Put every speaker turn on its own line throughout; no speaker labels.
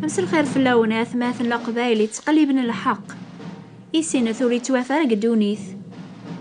أمس الخير في اللونات مثل قبايلي تقليبن الحق إيسين ثوري توافرق دونيث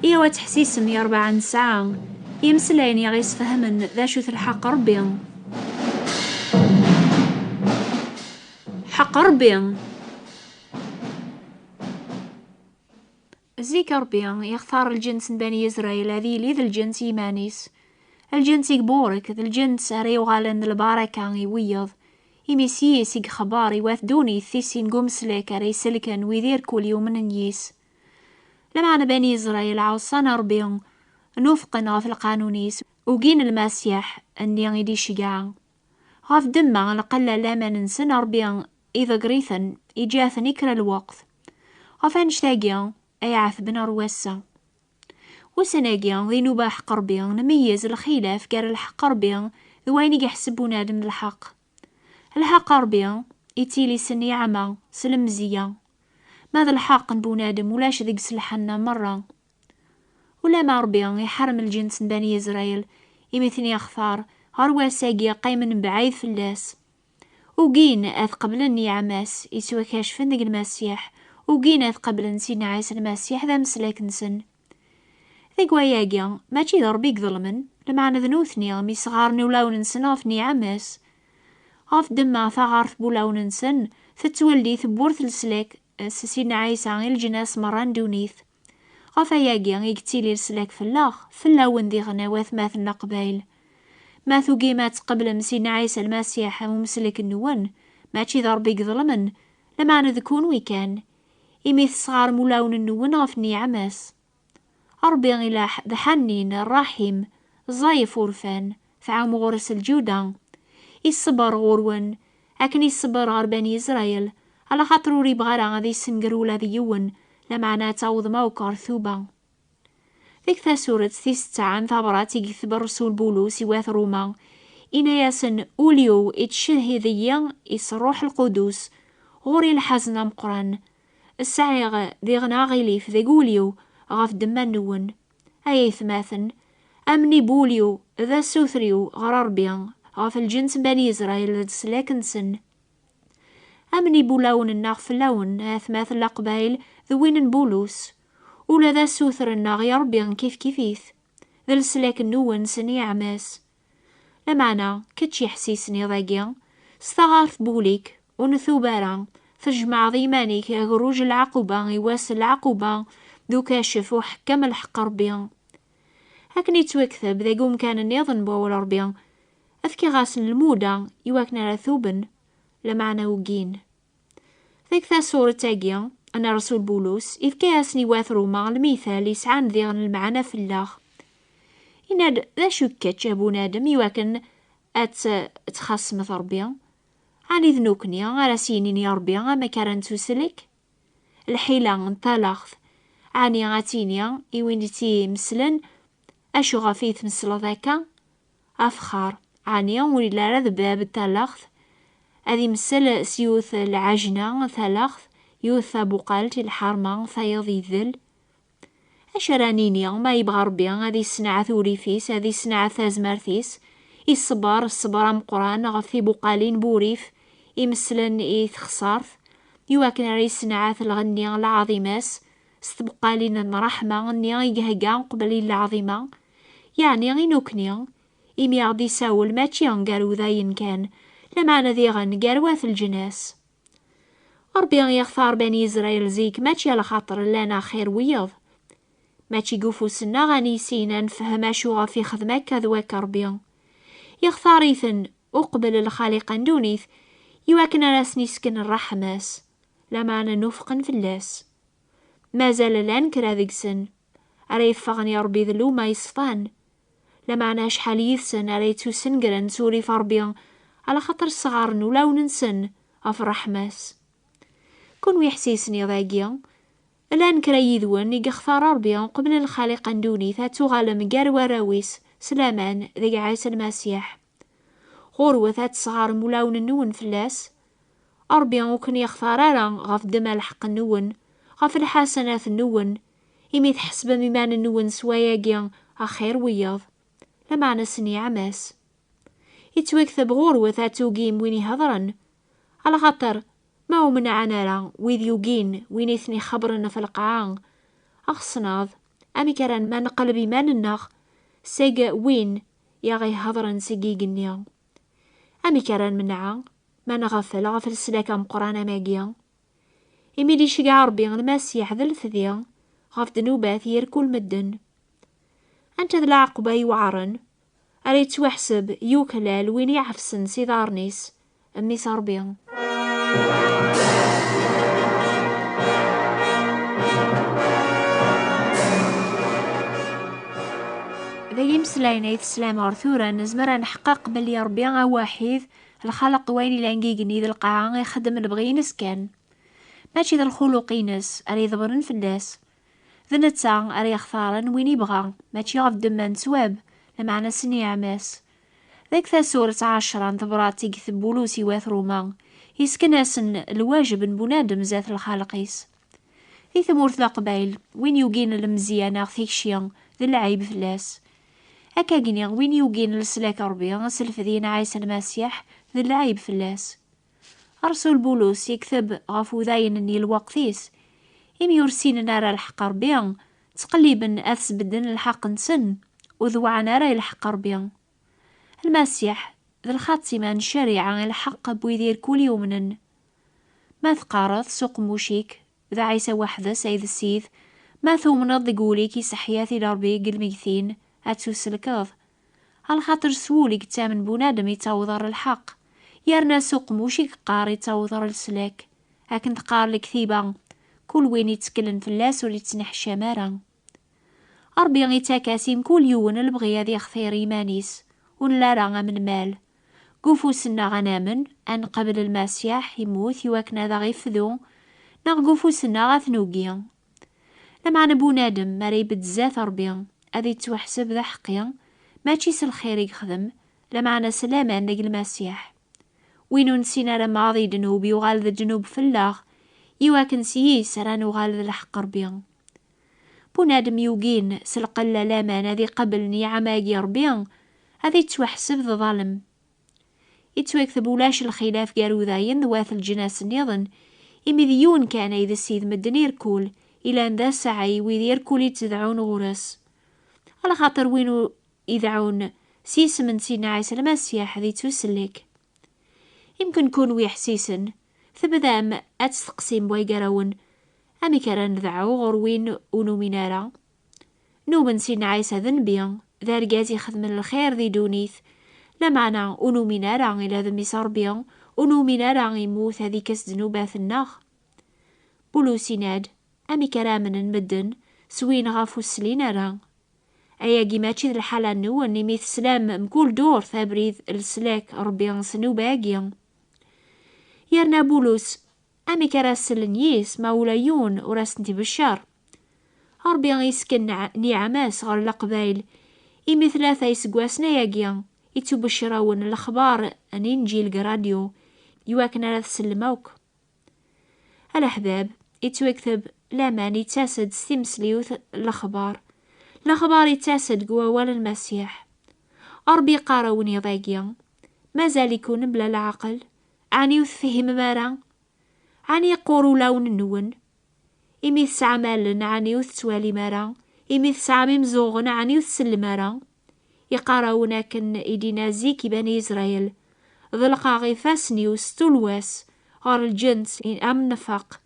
إيوا تحسيسن يا 4 ساعة يمسلين يا غيس فهمن ذا شوث الحق ربي حق ربي زيك ربي يختار الجنس بني إسرائيل هذي لي ذا الجنس يمانيس الجنس يقبورك ذا الجنس ريو غالن البركة يويض يميسيس يخبار يواث دوني ثيسين قمسلك ريسلكن ويدير كل يوم من نيس لما أنا بني إسرائيل عوصانا ربي نوفقنا في القانونيس وقين المسيح أني غيدي شقاع غاف دماغ لقلا لما ننسن ربي إذا قريثن إجاثن يكرا الوقت غاف نشتاقيا أي عثبنا رواسا وسناقيا ذي نوبا حق ربي نميز الخلاف قال الحق ربي ذوين يحسبون آدم الحق الحق ربي يتيلي سني عما سلمزية ماذا الحق بونادم ولاش ذيك سلحنا مرة ولا ما ربي يحرم الجنس بني إسرائيل يمثني يختار هروا ساقيا قايمن بعيد في اللاس وقين أذ قبلن يعماس يسوى كاشفن ذيك المسيح وقين أذ قبلن سينا عيسى المسيح ذا مسلاك نسن ذيك وياقيا ماشي ضربيك ظلمن لما ذنوثني مي صغارني ولاو ننسنافني عماس غاف دما ثغارث بولاو ننسن فتولدي ثبورث السلاك سينا عيسى الجناس مران دونيث غاف ياقيا يقتيلي السلاك فلاون ذي غناوات ماثلنا قبايل ماثو قيمات قبل مسينا عيسى المسيح ومسلك النون ماشي ضربيك ظلمن لما نذكون ويكان يميث صغار مولاون النون غفني عماس ربي إلى ذحنين الرحيم الزايف ورفان فعام غرس الجودة يصبر غورون أكن يصبر غير بني إسرائيل على خاطرو ريبغارا غادي يسنقرو ذي يون لمعنا تعوض موكر ثوبا ذيك ثا سورة ثيستعان ثابرات يكثب الرسول بولوس يواث روما إنا ياسن أوليو إتشهي ذي يصروح القدوس غوري الحزن مقران السعيغ ذي غناغيليف ذي قوليو غاف دما نون أي ثماثن أمني بوليو ذا سوثريو غراربيان غاف الجنس بني إسرائيل ذا سلاكنسن أمني بولاون الناغ فلاون أثماث الأقبايل ذوين بولوس ولا ذا سوثر الناغ يربيان كيفيث ذا السلاك النون سني عماس لمعنا كتشي حسيسني ضاقيا استغارث بوليك ونثوبارا فجمع ضيمانيك غروج العقوبة يواس العقوبة ذو كاشف وحكم الحق ربيان هكني توكثب ذا قوم كان النيضن بول ربيان أذكي غاسن المودة يواكنا رثوبن لمعنا وقين ذيك ذا سورة تاقيا أنا رسول بولوس إذ كياسني واث روما المثال يسعان ذيغن المعنى في الله إن ذا شكت أبو نادم يواكن تخصم ثربيا عني ذنوكني على سينين يا ربي ما كان تسلك الحيلة انطلقت عني غاتينيا إوينتي مسلن أشو غفيث مسل ذاكا أفخار عني ولا رذ باب التلخث أذي مسل سيوث العجنة ثلخث يوث بقالتي الحرمة ثيضي ذل أشرانينيا ما يبغى ربي هذي السنعة ثوري فيس هذي السنعة ثازمارثيس الصبر مقران غفي بقالين بوريف يمسلن يتخسارث يواكن ري السنعة الغنية العظيماس استبقالين الرحمة اني يقهقا قبل العظيمة يعني غينوكنيا إمي غدي ساول ماتشي غنقارو ذاين كان لمعنى ذي غنقاروات الجناس ربي يختار بني إسرائيل زيك ماتشي على خاطر لنا خير ويض ماتشي قوفو سنة غاني سينا نفهم شو غفي خدمك كذواك ربي يختار إثن أقبل الخالق دونيث يواكن راسني سكن الرحماس لمعنى نفقن في اللاس ما زال لان كرا ذيك سن أريف فغني ربي ذلو ما يصفان لمعنى شحال يثسن أريتو سنقرن سوري فربيان على خاطر الصغار ولاو ننسن أفرح ماس كون ويحسيسني ضاقيا الآن كرا يذون يقختار ربيان قبل الخالق دوني ثاتو غالم قار وراويس سلامان ذي عيسى المسيح غروة ثات صغار مولاو نون فلاس ربيان وكن يختار غاف دما الحق النون غاف الحسنات النون يميت حسب ممان النون سواياقيا أخير وياض لمعنى سني عماس يتوكثب غروة ثاتو قيم ويني هضرن على خاطر ما هو منعنا راه ويذ يوقين وين يثني خبرنا في القاعة أخصناض أمي كران ما نقلب إيماننا سيق وين يا غي هضرن سيقيقنيا أمي كران منعا ما غفل سلاكا مقرانا ماقيا إمي دي شقع ربي المسيح ذا الثذيا غف دنوبات يركل مدن أنت ذا العقبة يوعرن أريد وحسب يوكلال وين يعفسن سيدارنيس أمي صاربيا ذا يمسلاين يتسلام أرثورا نزمرا نحقق بلي ربيا واحد الخلق وين لانقيقني ذا القاعة يخدم البغينس كان ماشي ذا الخلقينس أري ضبرن في الناس ذا نتا أري يختارن وين يبغى ماشي غف دمان سواب لمعنى سني عماس ذاك ذا سورة 10 ضبراتي ثبولوسي واث روما يسكناسن الواجب بنادم ذات الخالقيس في ثمورث القبايل وين يوقين المزيانة ثيكشيان ذا العيب فلاس هكا قنيا وين يوقين السلاك ربيا سلفذين عيسى المسيح ذا العيب فلاس أرسل بولوس يكتب غفو ذاين اني الوقتيس إم يرسين نارا الحق ربيا تقليبا أثبدن الحق نسن وذوع نارا الحق ربيا المسيح ذا الخاتمة الشريعة الحق بويدير كل يومن ما ثقارث سوق موشيك ذا عيسى وحده سيد السيد ما ثومنا ضيقولي كي سحياتي لربي الميثين أتسلكض على خاطر سوليك تامن بنادم يتوضر الحق يارنا سوق موشيك قار يتوضر السلاك هاكن تقار الكثيبة كل وين يتكلن في اللاس ولي تسنح شمارا أربي يتاكاسيم كل يوم البغي هذي خثير إيمانيس ونلارا من مال قوفو سنا غنامن أن قبل المسيح يموت يواكنا ذا غيفذو نغقوفو سنا غاثنوقيا لما بنادم مري بتزات ربيا أذي توحسب ذا حقيا ما تشيس الخير يخدم لمعنى سلامة نق المسيح وينو نسينا لما غاضي دنوب يغال ذا جنوب فلاغ يواكن سييس ران وغال ذا الحق ربيا بنادم يوقين سلقلا لامان هذي قبل نيعماقي ربيا هذي توحسب ذا ظالم يتوكثب ولاش الخلاف قالو ذاين ذوات الجناس النظن إمي ذيون كان إذا السيد مدن يركول إلى أن ذا سعي ويذ يركول يتدعون غرس على خاطر وينو يدعون سيس من سينا عيسى المسيح ذي توسلك يمكن كون ويحسيسن ثبذام أتستقسيم بويقرون أمي كران ذعو غروين ونو منارا نوبن سينا عيسى ذنبيا ذا رقازي خدم الخير ذي دونيث لمعنى أنو منارا إلى ذمي صربيا أنو منارا يموت هذي كس ذنوبات الناخ بولوسيناد أمي كرامن مدن سوين غافو السلينارا أيا قيماتي ذا الحالة نو أني ميث سلام مكول دور ثابريذ السلاك ربيا سنو باقيا يرنا بولوس أمي كراسل نيس مولايون وراسنتي بالشار ربيا يسكن نيعماس غير القبايل إمي ثلاثة يسقواسنا ياقيا يتبشرون الأخبار أني نجي الراديو يواكنا لا تسلموك الأحباب يتوكتب لامان يتاسد ستمسليوث الأخبار يتاسد قوى ولا المسيح أربي قاروني ضاقيا مازال يكون بلا العقل عني يفهم مارا عني يقورو لون النون إمي تسعى مالن عني يتوالي مارا إمي تسعى ممزوغن عني يتسل مارا يقارون كن إدينا زيكي بني إسرائيل ذلقا غيفاسني وستولواس غار الجنس إن أم نفق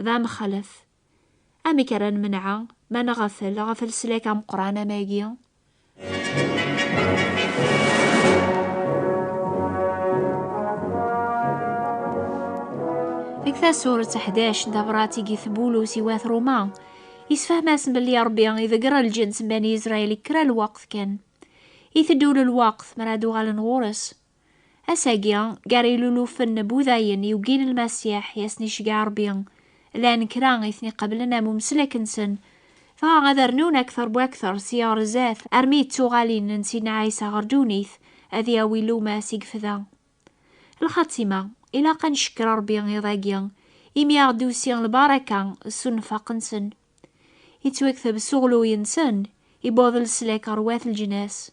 ذا مخلف أمي كران منعا ما غفل سلاك أم قرانا ماقيا ذيك سورة 11 دبراتي قيثبولو سواث رومان يسفهم اسم باللي ربي إذا قرا الجنس بني إسرائيل كرا الوقت كان يثدول الوقت مرادو غال نغورس أساقيا قاري لولو فن بوذاين يوقين المسيح يسني شقع ربيا لان كران يثني قبلنا ممسلك نسن فغادرنون أكثر بأكثر سيار زاث أرميت توغالين نسينا عيسى غردونيث أذي أويلو ما سيقفذا الخاتمة إلا قنشكر ربيا يضاقيا إمي أغدوسيان البركة السنفاق نسن يتوكثب سغلو ينسن يبوظ السلاك رواث الجناس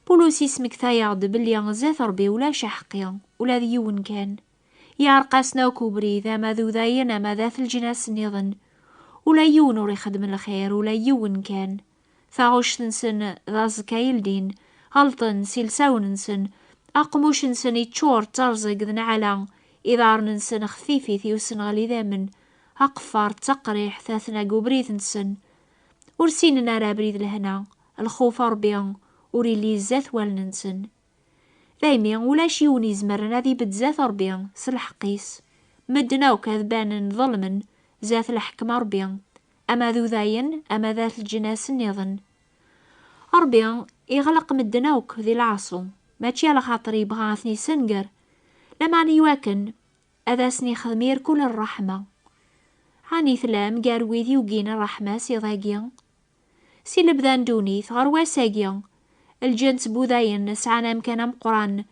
بولوس يسمك ثايغد بلي غزاث ربي ولا شحقيا ولا ذيون كان يارقاسنا وكوبري ذا ما ذو ذاين ما ذا في الجناس النظن، ولا يون ور يخدم الخير ولا يون كان ثاغوش نسن ذا زكايل دين غلطن سيلساون نسن أقموش نسن يتشور ترزق ذن على إذار نسن خفيفي ثيوسن غالي ذامن أقفار تقريح ثاثنا قبريث نسن ورسيننا رابريد لهنا الخوف ربيان وريلي الزاث والنسن دايمي ولاش يوني زمرنا ذي بتزاث ربيان سلحقيس مدنا وكذبان ظلمن ذات الحكم ربيان أما ذو ذاين أما ذات الجناس النظن ربيان يغلق مدناوك ذي العصو ماشي على خاطر يبغاثني سنقر لما نيواكن أذاسني خذمير كل الرحمة هاني ثلام قاروي ذي وقين الرحمة سيضاقيا سي لبذان دوني ثغر واساقيا الجنس بوذاين نسعانا مكان قران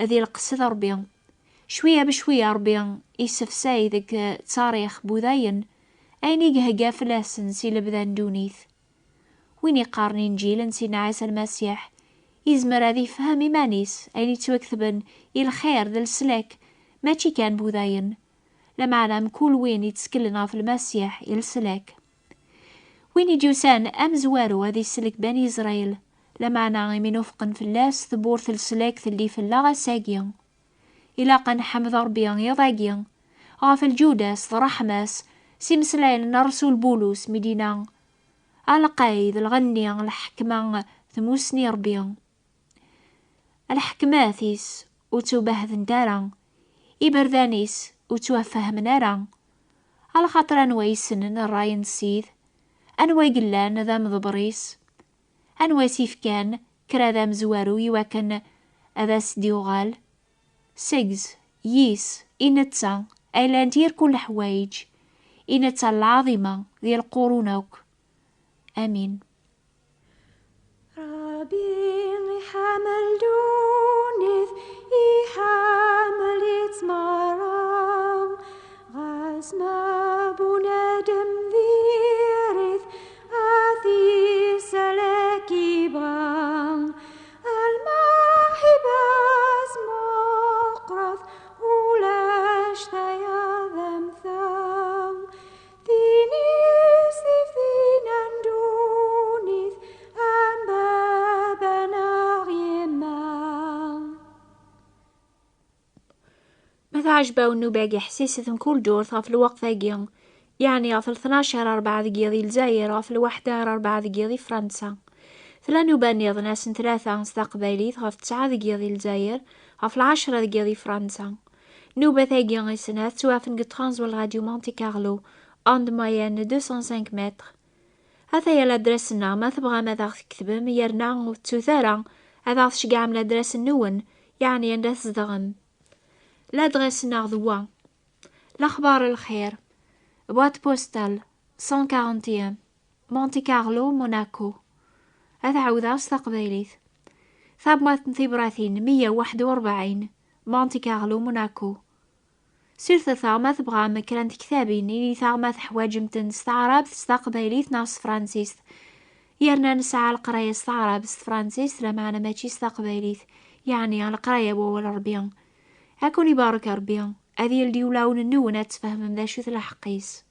ذي القصد ربيان شوية بشوية ربيان يسفساي ذك تاريخ بوذاين أين يقهقا فلاسن سي لبذان دونيث وين يقارن إنجيل نسينا عيسى المسيح يزمر هذي فهم إيمانيس أين يتوكثبن الخير ذا السلاك ماشي كان بوذاين لمعنا كل وين يتسكلنا في المسيح السلاك وين يجوسان أم زوارو هذي السلك بني إسرائيل لمعنا من وفقن فلاس ثبور في السلاك ثلي في اللغة ساقيا إلا قن حمد ربيان يضاقيا غاف الجوداس ضرحماس سيمسلايل نرسول بولوس مدينة القايد الغني الحكمة ثموسني ربيان الحكماثيس وتوبهذ ندارا إبرذانيس وتوفه منارا على خاطر أنواي سنن الراين سيد أنواي قلان ذا مضبريس أنواي سيف كان كرا ذا مزوارو يواكن أذا سديوغال سيجز ييس إنتسا أيلان دير كل حوايج إنتسا العظيمة ذي القرونوك آمين.
ربي حمل دونيث حمل يتمرم غزنا بنادم ذيرث أثي سلاكي بان الماحباز مقرث ولاش ثيا ذمثام ذينيس ذين اندونيث
ماذا عجبه انو باقي حسيستهم كل دور في الوقت ذاقيا يعني في 12 دقيقة ذي الجزائر في 1 دقيقة ذي فرنسا ثلانو باني ناس 3 استقبالي في 9 دقيقة ذي الجزائر في 10 دقيقة ذي فرنسا نوبة ذاقيا غي سنة توافن قطرانز والراديو مونتي كارلو عند مايان 205 متر هذا هي الادرسنا ما تبغى ماذا تكتبم يرنا وتوثارا هذا شقع من الادرس النون يعني انداس دغم لادرسنا ضوا الأخبار الخير بوات بوستال 141 مونتي كارلو موناكو هذا عوضة استقباليث ثابمات ثبراثين 141 مونتي كارلو موناكو سيرث ثاما تبغى مكران كتابين إني ثاما حوايج متن استعراب استقباليث ناس فرانسيس يرنا نسعى القراية استعراب فرانسيس لمعنا ماشي استقباليث يعني القراية والربيان هاكوني بارك ربيان أذي الديولاون النونة تفهم مذا شو ثلاحقيس